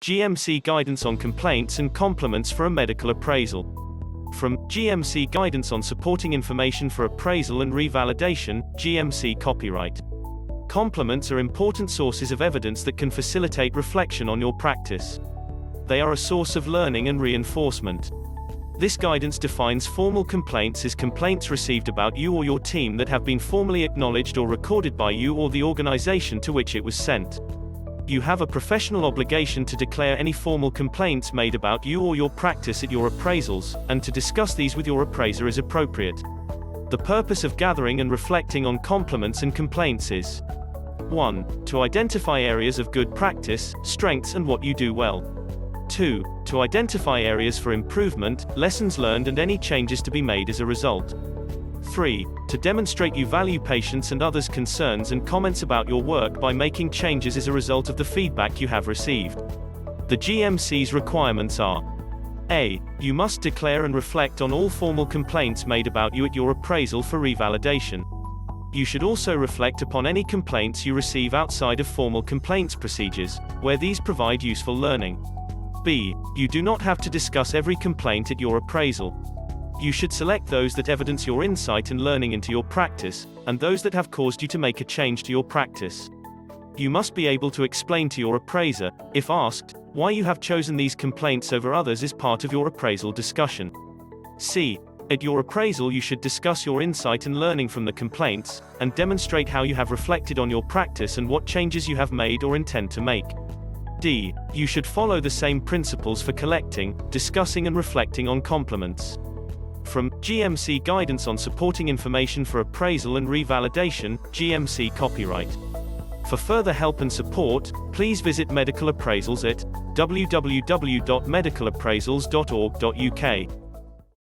GMC Guidance on Complaints and Compliments for a Medical Appraisal. From GMC Guidance on Supporting Information for Appraisal and Revalidation, GMC Copyright. Compliments are important sources of evidence that can facilitate reflection on your practice. They are a source of learning and reinforcement. This guidance defines formal complaints as complaints received about you or your team that have been formally acknowledged or recorded by you or the organization to which it was sent. You have a professional obligation to declare any formal complaints made about you or your practice at your appraisals, and to discuss these with your appraiser as appropriate. The purpose of gathering and reflecting on compliments and complaints is 1. To identify areas of good practice, strengths and what you do well. 2. To identify areas for improvement, lessons learned and any changes to be made as a result. 3. To demonstrate you value patients' and others' concerns and comments about your work by making changes as a result of the feedback you have received. The GMC's requirements are: A. You must declare and reflect on all formal complaints made about you at your appraisal for revalidation. You should also reflect upon any complaints you receive outside of formal complaints procedures, where these provide useful learning. B. You do not have to discuss every complaint at your appraisal. You should select those that evidence your insight and learning into your practice, and those that have caused you to make a change to your practice. You must be able to explain to your appraiser, if asked, why you have chosen these complaints over others as part of your appraisal discussion. C. At your appraisal you should discuss your insight and learning from the complaints, and demonstrate how you have reflected on your practice and what changes you have made or intend to make. D. You should follow the same principles for collecting, discussing and reflecting on compliments. From GMC Guidance on Supporting Information for Appraisal and Revalidation, GMC Copyright. For further help and support, please visit Medical Appraisals at www.medicalappraisals.org.uk.